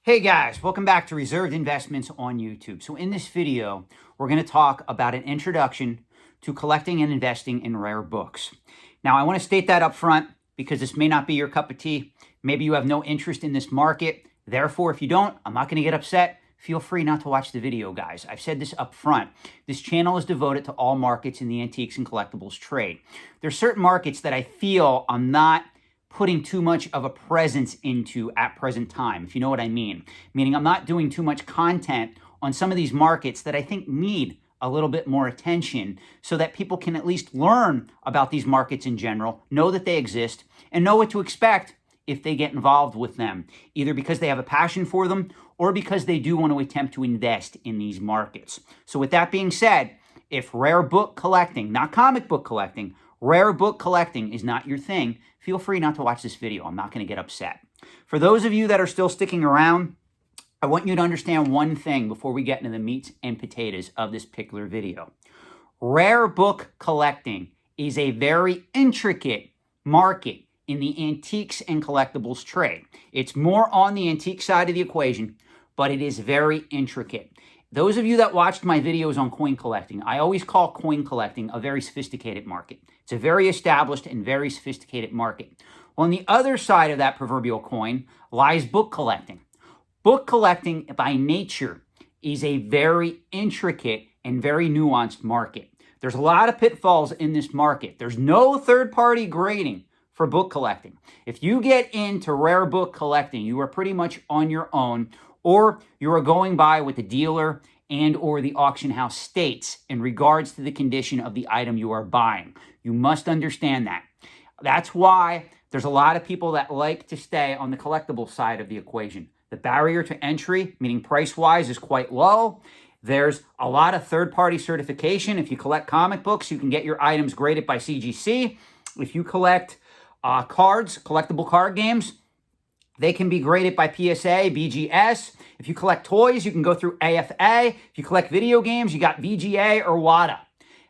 Hey guys, welcome back to Reserved Investments on YouTube. So in this video, we're going to talk about an introduction to collecting and investing in rare books. Now, I want to state that up front because this may not be your cup of tea. Maybe you have no interest in this market. Therefore, if you don't, I'm not going to get upset. Feel free not to watch the video, guys. I've said this up front. This channel is devoted to all markets in the antiques and collectibles trade. There's certain markets that I feel I'm not putting too much of a presence into at present time, if you know what I mean. Meaning I'm not doing too much content on some of these markets that I think need a little bit more attention so that people can at least learn about these markets in general, know that they exist, and know what to expect if they get involved with them, either because they have a passion for them or because they do want to attempt to invest in these markets. So with that being said, if rare book collecting, not comic book collecting, rare book collecting is not your thing, feel free not to watch this video. I'm not going to get upset. For those of you that are still sticking around, I want you to understand one thing before we get into the meat and potatoes of this particular video. Rare book collecting is a very intricate market in the antiques and collectibles trade. It's more on the antique side of the equation, but it is very intricate. Those of you that watched my videos on coin collecting, I always call coin collecting a very sophisticated market. It's a very established and very sophisticated market. On the other side of that proverbial coin lies book collecting. Book collecting by nature is a very intricate and very nuanced market. There's a lot of pitfalls in this market. There's no third-party grading for book collecting. If you get into rare book collecting, you are pretty much on your own, or you are going by what the dealer and or the auction house states in regards to the condition of the item you are buying. You must understand that. That's why there's a lot of people that like to stay on the collectible side of the equation. The barrier to entry, meaning price-wise, is quite low. There's a lot of third-party certification. If you collect comic books, you can get your items graded by CGC. If you collect cards, collectible card games, they can be graded by PSA, BGS. If you collect toys, you can go through AFA. If you collect video games, you got VGA or WADA.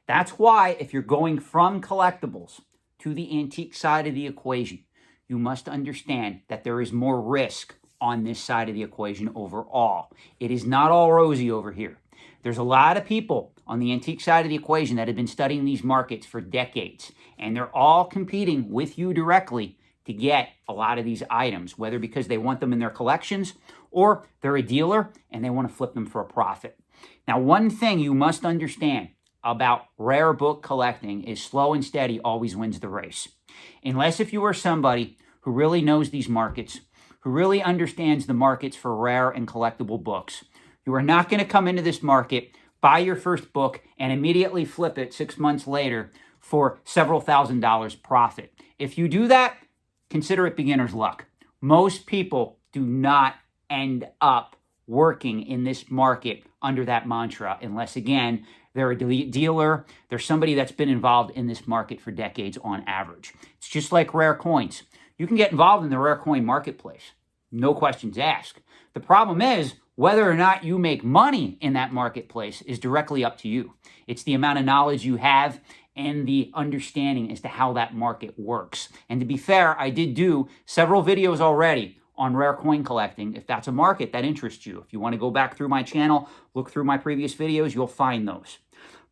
That's why if you're going from collectibles to the antique side of the equation, you must understand that there is more risk on this side of the equation overall. It is not all rosy over here. There's a lot of people on the antique side of the equation that have been studying these markets for decades, and they're all competing with you directly to get a lot of these items, whether because they want them in their collections or they're a dealer and they want to flip them for a profit. Now, one thing you must understand about rare book collecting is slow and steady always wins the race. Unless if you are somebody who really knows these markets, who really understands the markets for rare and collectible books, you are not going to come into this market, buy your first book, and immediately flip it 6 months later for several $1,000s profit. If you do that, consider it beginner's luck. Most people do not end up working in this market under that mantra unless, again, they're a dealer, they're somebody that's been involved in this market for decades on average. It's just like rare coins. You can get involved in the rare coin marketplace. No questions asked. The problem is whether or not you make money in that marketplace is directly up to you. It's the amount of knowledge you have and the understanding as to how that market works. And to be fair, I did do several videos already on rare coin collecting. If that's a market that interests you, if you want to go back through my channel, look through my previous videos, you'll find those.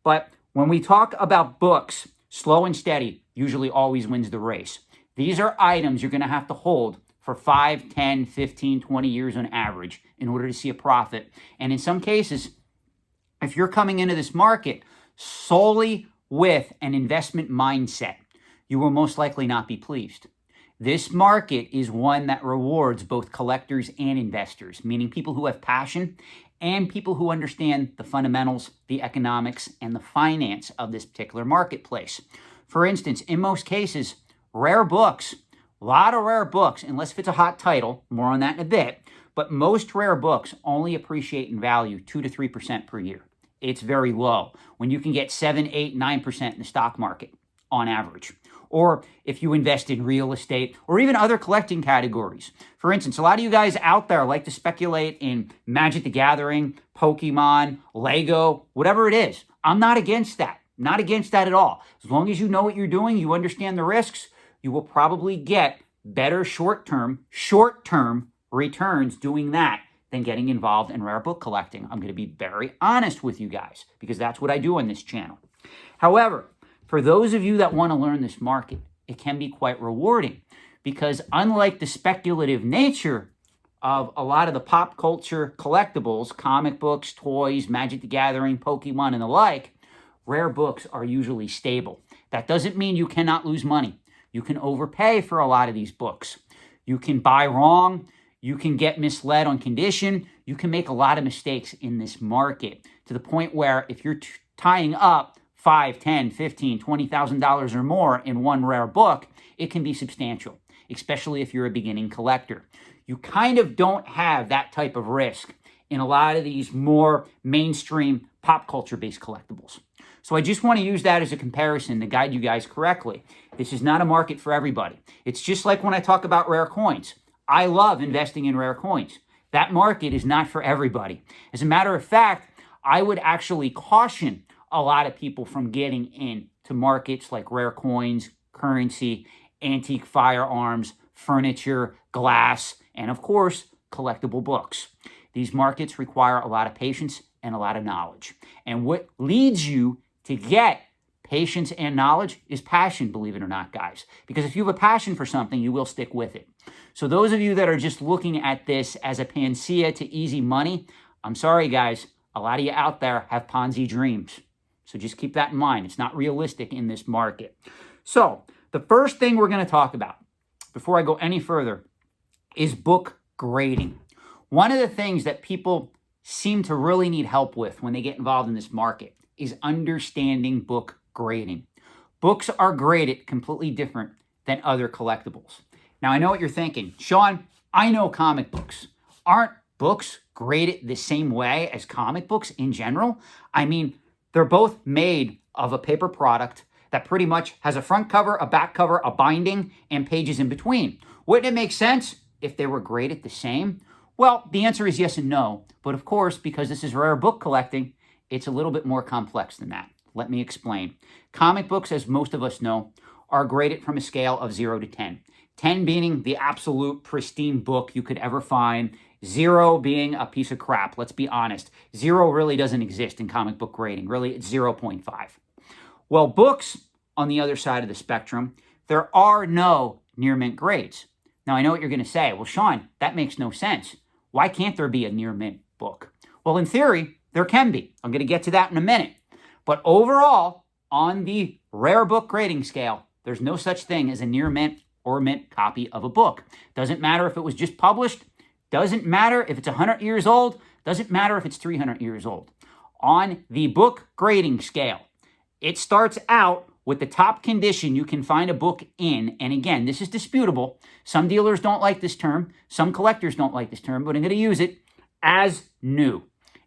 But when we talk about books, slow and steady usually always wins the race. These are items you're going to have to hold for 5, 10, 15, 20 years on average in order to see a profit. And in some cases, if you're coming into this market solely with an investment mindset, you will most likely not be pleased. This market is one that rewards both collectors and investors, meaning people who have passion and people who understand the fundamentals, the economics, and the finance of this particular marketplace. For instance, in most cases, rare books, a lot of rare books, unless if it's a hot title, more on that in a bit, but most rare books only appreciate in value 2 to 3% per year. It's very low when you can get 7, 8, 9% in the stock market on average. Or if you invest in real estate or even other collecting categories. For instance, a lot of you guys out there like to speculate in Magic the Gathering, Pokemon, Lego, whatever it is. I'm not against that. Not against that at all. As long as you know what you're doing, you understand the risks, you will probably get better short-term returns doing that than getting involved in rare book collecting. I'm going to be very honest with you guys because that's what I do on this channel. However, for those of you that want to learn this market, it can be quite rewarding because unlike the speculative nature of a lot of the pop culture collectibles, comic books, toys, Magic the Gathering, Pokemon, and the like, rare books are usually stable. That doesn't mean you cannot lose money. You can overpay for a lot of these books. You can buy wrong. You can get misled on condition. You can make a lot of mistakes in this market to the point where if you're tying up $5, $10, $15, $20,000 or more in one rare book, it can be substantial, especially if you're a beginning collector. You kind of don't have that type of risk in a lot of these more mainstream pop culture-based collectibles. So I just want to use that as a comparison to guide you guys correctly. This is not a market for everybody. It's just like when I talk about rare coins. I love investing in rare coins. That market is not for everybody. As a matter of fact, I would actually caution a lot of people from getting into markets like rare coins, currency, antique firearms, furniture, glass, and of course, collectible books. These markets require a lot of patience and a lot of knowledge. And what leads you to get patience and knowledge is passion, believe it or not, guys. Because if you have a passion for something, you will stick with it. So those of you that are just looking at this as a panacea to easy money, I'm sorry, guys. A lot of you out there have Ponzi dreams. So just keep that in mind. It's not realistic in this market. So the first thing we're going to talk about before I go any further is book grading. One of the things that people seem to really need help with when they get involved in this market is understanding book grading. Books are graded completely different than other collectibles. Now, I know what you're thinking. Sean, I know comic books. Aren't books graded the same way as comic books in general? I mean, they're both made of a paper product that pretty much has a front cover, a back cover, a binding, and pages in between. Wouldn't it make sense if they were graded the same? Well, the answer is yes and no. But of course, because this is rare book collecting, it's a little bit more complex than that. Let me explain. Comic books, as most of us know, are graded from a scale of 0 to 10. 10 being the absolute pristine book you could ever find. 0 being a piece of crap. Let's be honest. 0 really doesn't exist in comic book grading. Really, it's 0.5. Well, books, on the other side of the spectrum, there are no near mint grades. Now, I know what you're going to say. Well, Sean, that makes no sense. Why can't there be a near mint book? Well, in theory, there can be. I'm going to get to that in a minute. But overall, on the rare book grading scale, there's no such thing as a near mint or mint copy of a book. Doesn't matter if it was just published. Doesn't matter if it's 100 years old. Doesn't matter if it's 300 years old. On the book grading scale, it starts out with the top condition you can find a book in. And again, this is disputable. Some dealers don't like this term. Some collectors don't like this term, but I'm going to use it as new.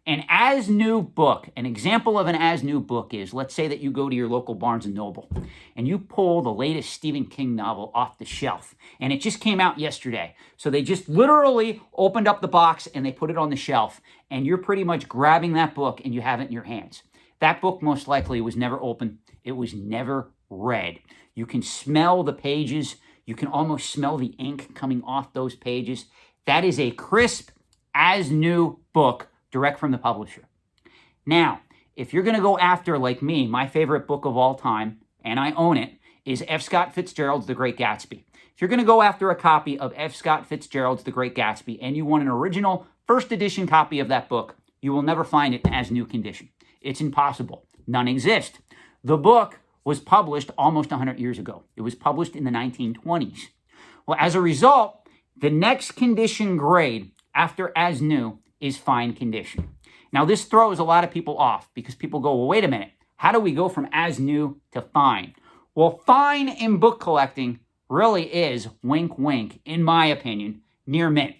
An as new book, an example of an as new book is, let's say that you go to your local Barnes & Noble and you pull the latest Stephen King novel off the shelf and it just came out yesterday. So they just literally opened up the box and they put it on the shelf and you're pretty much grabbing that book and you have it in your hands. That book most likely was never opened. It was never read. You can smell the pages. You can almost smell the ink coming off those pages. That is a crisp, as new book direct from the publisher. Now, if you're going to go after, like me, my favorite book of all time, and I own it, is F. Scott Fitzgerald's The Great Gatsby. If you're going to go after a copy of F. Scott Fitzgerald's The Great Gatsby and you want an original first edition copy of that book, you will never find it in as new condition. It's impossible. None exist. The book was published almost 100 years ago. It was published in the 1920s. Well, as a result, the next condition grade after as new is fine condition. Now, this throws a lot of people off because people go, well, wait a minute. How do we go from as new to fine? Well, fine in book collecting really is, wink, wink, in my opinion, near mint.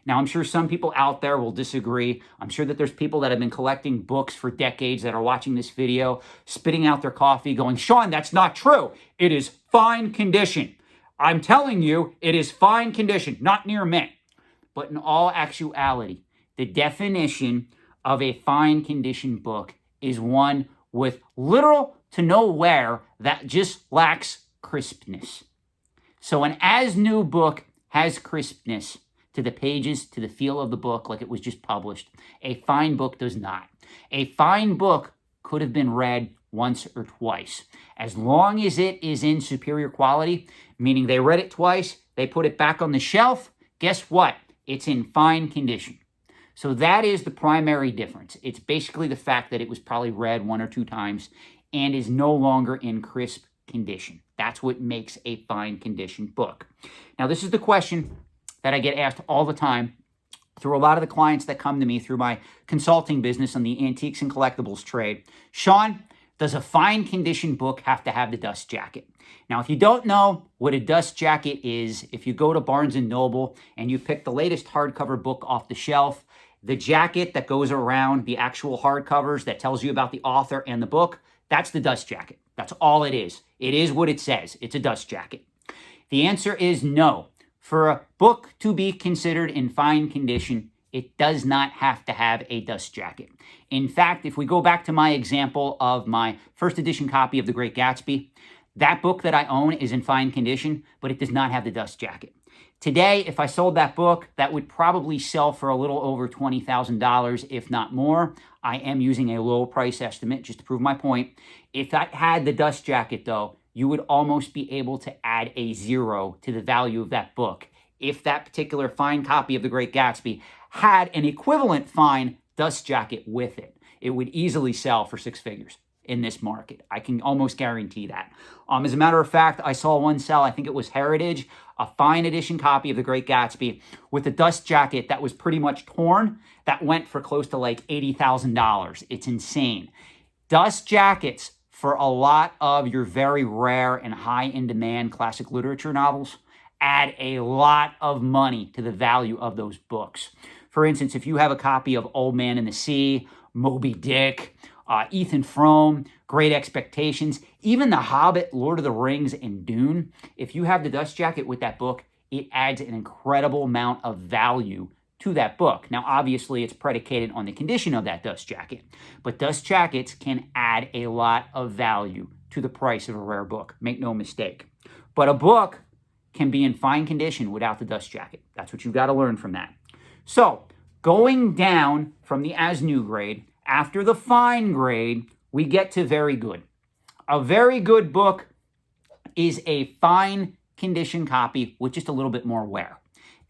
Now, I'm sure some people out there will disagree. I'm sure that there's people that have been collecting books for decades that are watching this video, spitting out their coffee, going, Sean, that's not true. It is fine condition. I'm telling you, it is fine condition, not near mint. But in all actuality, the definition of a fine condition book is one with little to no wear that just lacks crispness. So an as new book has crispness. to the pages, to the feel of the book like it was just published. A fine book does not. A fine book could have been read once or twice. As long as it is in superior quality, meaning they read it twice, they put it back on the shelf, guess what? It's in fine condition. So that is the primary difference. It's basically the fact that it was probably read one or two times and is no longer in crisp condition. That's what makes a fine condition book. Now, this is the question that I get asked all the time through a lot of the clients that come to me through my consulting business on the antiques and collectibles trade. Sean, does a fine condition book have to have the dust jacket? Now, if you don't know what a dust jacket is, if you go to Barnes & Noble and you pick the latest hardcover book off the shelf, the jacket that goes around the actual hardcovers that tells you about the author and the book, that's the dust jacket. That's all it is. It is what it says. It's a dust jacket. The answer is no. For a book to be considered in fine condition, it does not have to have a dust jacket. In fact, if we go back to my example of my first edition copy of The Great Gatsby, that book that I own is in fine condition, but it does not have the dust jacket. Today, if I sold that book, that would probably sell for a little over $20,000, if not more. I am using a low price estimate just to prove my point. If that had the dust jacket, though, you would almost be able to add a zero to the value of that book if that particular fine copy of The Great Gatsby had an equivalent fine dust jacket with it. It would easily sell for six figures in this market. I can almost guarantee that. As a matter of fact, I saw one sell, I think it was Heritage, a fine edition copy of The Great Gatsby with a dust jacket that was pretty much torn, that went for close to like $80,000. It's insane. Dust jackets for a lot of your very rare and high in demand classic literature novels add a lot of money to the value of those books. For instance, if you have a copy of Old Man and the Sea, Moby Dick, Ethan Frome, Great Expectations, even The Hobbit, Lord of the Rings, and Dune, if you have the dust jacket with that book, it adds an incredible amount of value to that book. Now, obviously, it's predicated on the condition of that dust jacket, but dust jackets can add a lot of value to the price of a rare book. Make no mistake. But a book can be in fine condition without the dust jacket. That's what you've got to learn from that. So, going down from the as new grade, after the fine grade, we get to very good. A very good book is a fine condition copy with just a little bit more wear.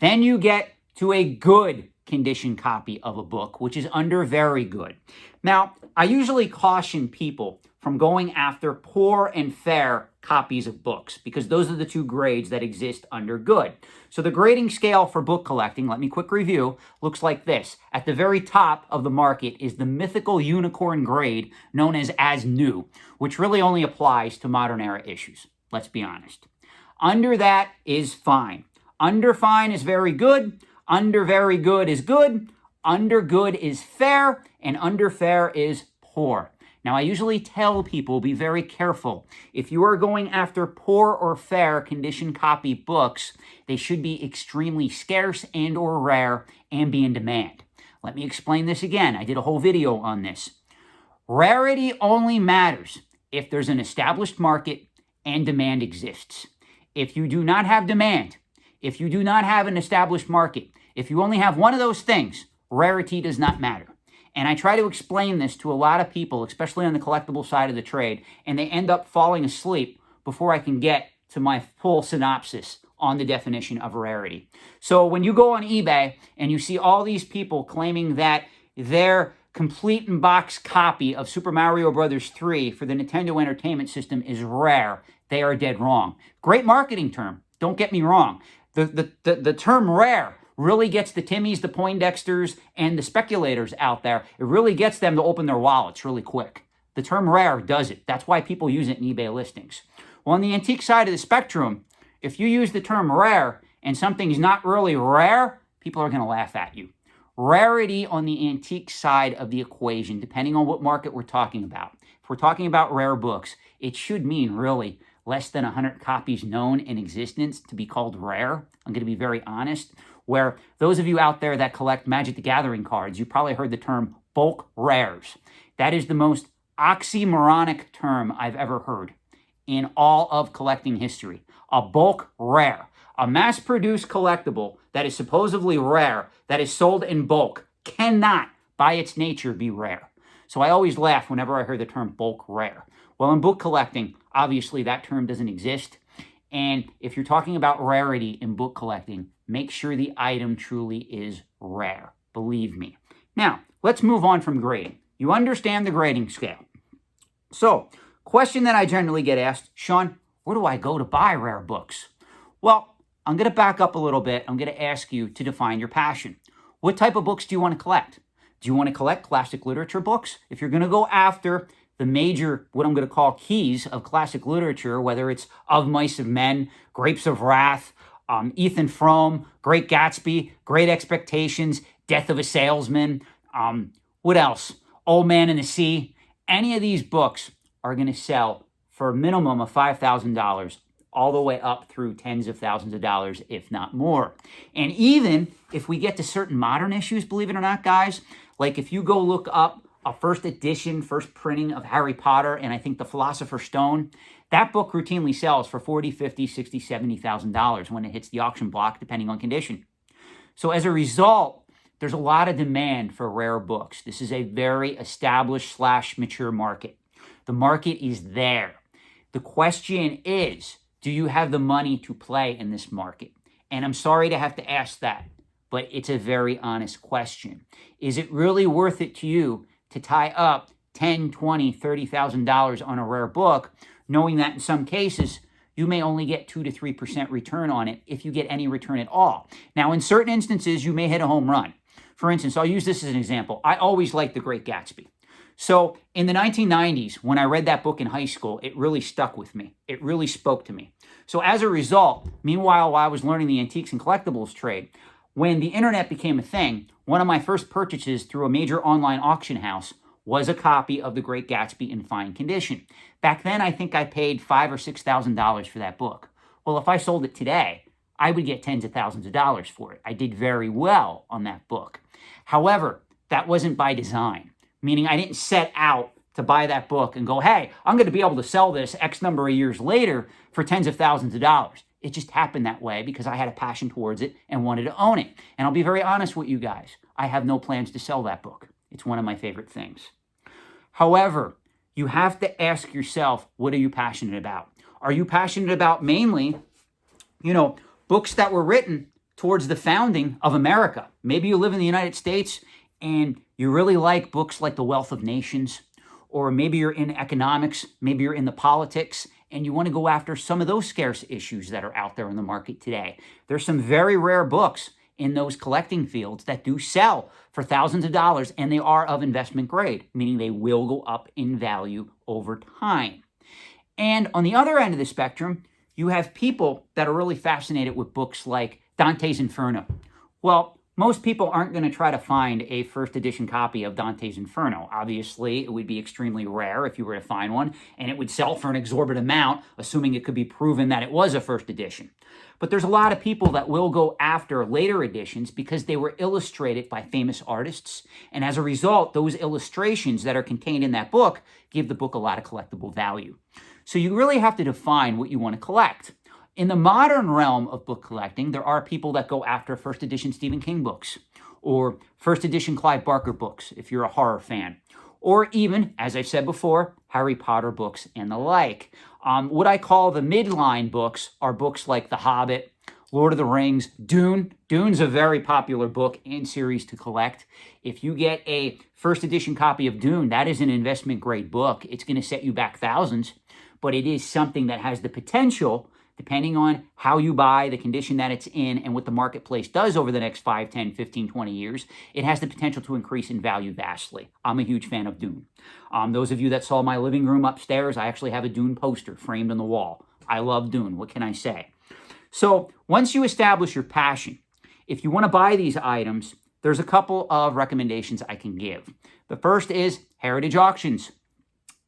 Then you get to a good condition copy of a book, which is under very good. Now, I usually caution people from going after poor and fair copies of books because those are the two grades that exist under good. So the grading scale for book collecting, let me quick review, looks like this. At the very top of the market is the mythical unicorn grade known as new, which really only applies to modern era issues. Let's be honest. Under that is fine. Under fine is very good. Under very good is good. Under good is fair. And under fair is poor. Now, I usually tell people, be very careful. If you are going after poor or fair condition copy books, they should be extremely scarce and or rare and be in demand. Let me explain this again. I did a whole video on this. Rarity only matters if there's an established market and demand exists. If you do not have demand, if you do not have an established market, if you only have one of those things, rarity does not matter. And I try to explain this to a lot of people, especially on the collectible side of the trade, and they end up falling asleep before I can get to my full synopsis on the definition of rarity. So when you go on eBay and you see all these people claiming that their complete in box copy of Super Mario Bros. 3 for the Nintendo Entertainment System is rare, they are dead wrong. Great marketing term, don't get me wrong. The term rare really gets the Timmies, the Poindexters, and the speculators out there. It really gets them to open their wallets really quick. The term rare does it. That's why people use it in eBay listings. Well, on the antique side of the spectrum, if you use the term rare and something's not really rare, people are going to laugh at you. Rarity on the antique side of the equation, depending on what market we're talking about. If we're talking about rare books, it should mean really less than 100 copies known in existence to be called rare. I'm going to be very honest. Where those of you out there that collect Magic the Gathering cards, you probably heard the term bulk rares. That is the most oxymoronic term I've ever heard in all of collecting history. A bulk rare. A mass-produced collectible that is supposedly rare, that is sold in bulk, cannot, by its nature, be rare. So I always laugh whenever I hear the term bulk rare. Well, in book collecting, obviously that term doesn't exist. And if you're talking about rarity in book collecting, make sure the item truly is rare. Believe me. Now, let's move on from grading. You understand the grading scale. So, question that I generally get asked, Sean, where do I go to buy rare books? Well, I'm going to back up a little bit. I'm going to ask you to define your passion. What type of books do you want to collect? Do you want to collect classic literature books? If you're going to go after the major, what I'm going to call keys of classic literature, whether it's Of Mice and Men, Grapes of Wrath, Ethan Frome, Great Gatsby, Great Expectations, Death of a Salesman, what else? Old Man and the Sea. Any of these books are going to sell for a minimum of $5,000 all the way up through tens of thousands of dollars, if not more. And even if we get to certain modern issues, believe it or not, guys, like if you go look up a first edition, first printing of Harry Potter and I think The Philosopher's Stone, that book routinely sells for $40,000, $50,000, $60,000, $70,000 when it hits the auction block, depending on condition. So as a result, there's a lot of demand for rare books. This is a very established / mature market. The market is there. The question is, do you have the money to play in this market? And I'm sorry to have to ask that, but it's a very honest question. Is it really worth it to you to tie up $10,000, $20,000, $30,000 on a rare book, knowing that in some cases, you may only get 2 to 3% return on it if you get any return at all. Now, in certain instances, you may hit a home run. For instance, I'll use this as an example. I always liked The Great Gatsby. So in the 1990s, when I read that book in high school, it really stuck with me. It really spoke to me. So as a result, meanwhile, while I was learning the antiques and collectibles trade, when the internet became a thing, one of my first purchases through a major online auction house was a copy of The Great Gatsby in fine condition. Back then, I think I paid $5,000 or $6,000 for that book. Well, if I sold it today, I would get tens of thousands of dollars for it. I did very well on that book. However, that wasn't by design, meaning I didn't set out to buy that book and go, hey, I'm going to be able to sell this X number of years later for tens of thousands of dollars. It just happened that way because I had a passion towards it and wanted to own it. And I'll be very honest with you guys. I have no plans to sell that book. It's one of my favorite things. However, you have to ask yourself, what are you passionate about? Are you passionate about mainly, books that were written towards the founding of America? Maybe you live in the United States and you really like books like The Wealth of Nations, or maybe you're in economics, maybe you're in the politics, and you want to go after some of those scarce issues that are out there in the market today. There's some very rare books in those collecting fields that do sell for thousands of dollars, and they are of investment grade, meaning they will go up in value over time. And on the other end of the spectrum, you have people that are really fascinated with books like Dante's Inferno. Well, most people aren't going to try to find a first edition copy of Dante's Inferno. Obviously, it would be extremely rare if you were to find one, and it would sell for an exorbitant amount, assuming it could be proven that it was a first edition. But there's a lot of people that will go after later editions because they were illustrated by famous artists, and as a result, those illustrations that are contained in that book give the book a lot of collectible value. So you really have to define what you want to collect. In the modern realm of book collecting, there are people that go after first edition Stephen King books, or first edition Clive Barker books, if you're a horror fan, or even, as I've said before, Harry Potter books and the like. What I call the midline books are books like The Hobbit, Lord of the Rings, Dune. Dune's a very popular book and series to collect. If you get a first edition copy of Dune, that is an investment grade book. It's going to set you back thousands, but it is something that has the potential, depending on how you buy, the condition that it's in, and what the marketplace does over the next 5, 10, 15, 20 years, it has the potential to increase in value vastly. I'm a huge fan of Dune. Those of you that saw my living room upstairs, I actually have a Dune poster framed on the wall. I love Dune. What can I say? So once you establish your passion, if you want to buy these items, there's a couple of recommendations I can give. The first is Heritage Auctions.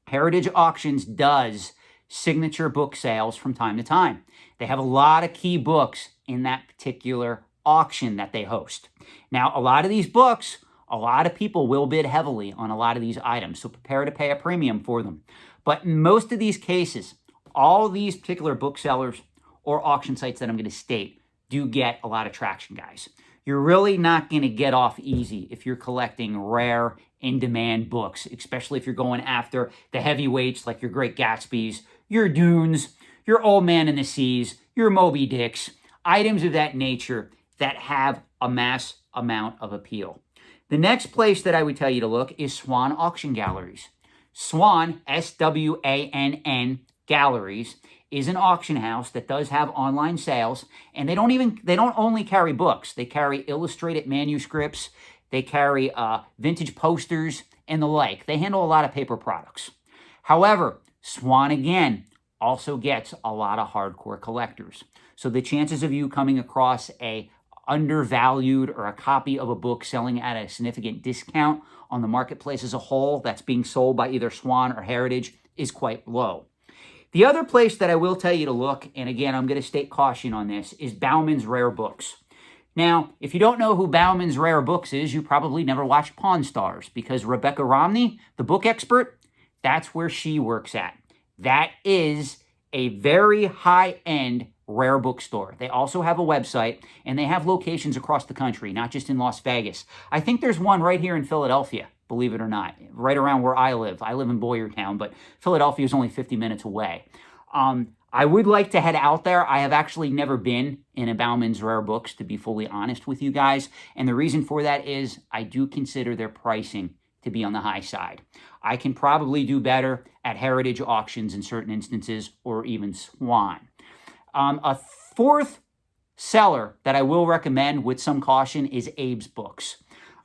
Heritage Auctions does signature book sales from time to time. They have a lot of key books in that particular auction that they host. Now, a lot of these books, a lot of people will bid heavily on a lot of these items, so prepare to pay a premium for them. But in most of these cases, all these particular booksellers or auction sites that I'm going to state do get a lot of traction, guys. You're really not going to get off easy if you're collecting rare, in-demand books, especially if you're going after the heavyweights like your Great Gatsbys, your Dunes, your Old Man in the Seas, your Moby Dicks, items of that nature that have a mass amount of appeal. The next place that I would tell you to look is Swan Auction Galleries. Swan, Swann Galleries, is an auction house that does have online sales, and they don't only carry books. They carry illustrated manuscripts, they carry vintage posters, and the like. They handle a lot of paper products. However, Swan, again, also gets a lot of hardcore collectors. So the chances of you coming across a undervalued or a copy of a book selling at a significant discount on the marketplace as a whole that's being sold by either Swan or Heritage is quite low. The other place that I will tell you to look, and again, I'm going to state caution on this, is Bauman's Rare Books. Now, if you don't know who Bauman's Rare Books is, you probably never watched Pawn Stars, because Rebecca Romney, the book expert, that's where she works at. That is a very high-end rare bookstore. They also have a website, and they have locations across the country, not just in Las Vegas. I think there's one right here in Philadelphia, believe it or not, right around where I live. I live in Boyertown, but Philadelphia is only 50 minutes away. I would like to head out there. I have actually never been in a Bauman's Rare Books, to be fully honest with you guys. And the reason for that is I do consider their pricing to be on the high side. I can probably do better at Heritage auctions in certain instances, or even Swan. A fourth seller that I will recommend with some caution is Abe's Books.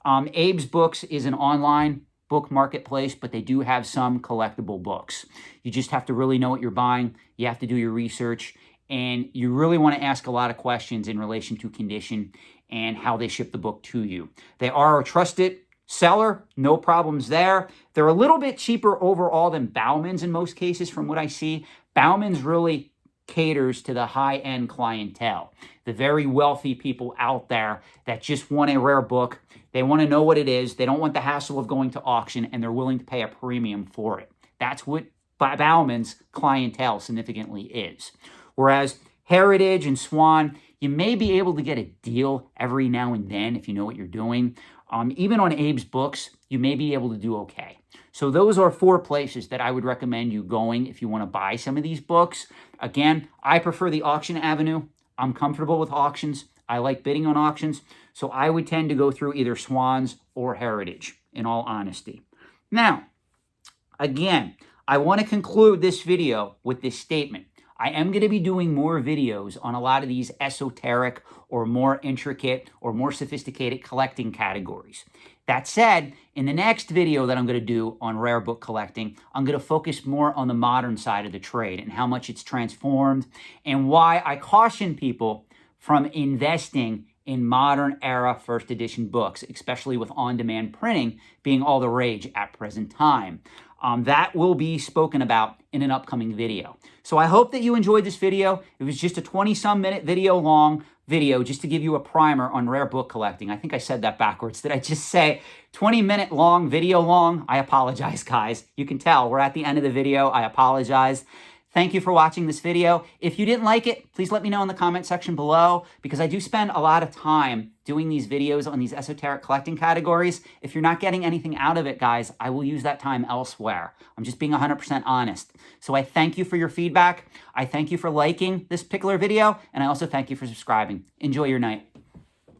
Abe's Books is an online book marketplace, but they do have some collectible books. You just have to really know what you're buying. You have to do your research, and you really want to ask a lot of questions in relation to condition and how they ship the book to you. They are a trusted seller, no problems there. They're a little bit cheaper overall than Bauman's in most cases from what I see. Bauman's really caters to the high-end clientele, the very wealthy people out there that just want a rare book. They want to know what it is. They don't want the hassle of going to auction, and they're willing to pay a premium for it. That's what Bauman's clientele significantly is. Whereas Heritage and Swan, you may be able to get a deal every now and then if you know what you're doing. Even on Abe's Books, you may be able to do okay. So those are 4 places that I would recommend you going if you want to buy some of these books. Again, I prefer the auction avenue. I'm comfortable with auctions. I like bidding on auctions. So I would tend to go through either Swans or Heritage, in all honesty. Now, again, I want to conclude this video with this statement. I am going to be doing more videos on a lot of these esoteric or more intricate or more sophisticated collecting categories. That said, in the next video that I'm going to do on rare book collecting, I'm going to focus more on the modern side of the trade and how much it's transformed and why I caution people from investing in modern era first edition books, especially with on-demand printing being all the rage at present time. That will be spoken about in an upcoming video. So I hope that you enjoyed this video. It was just a 20-some minute long video just to give you a primer on rare book collecting. I think I said that backwards. Did I just say 20-minute long, video long? I apologize, guys. You can tell we're at the end of the video. I apologize. Thank you for watching this video. If you didn't like it, please let me know in the comment section below, because I do spend a lot of time doing these videos on these esoteric collecting categories. If you're not getting anything out of it, guys, I will use that time elsewhere. I'm just being 100% honest. So I thank you for your feedback. I thank you for liking this particular video, and I also thank you for subscribing. Enjoy your night.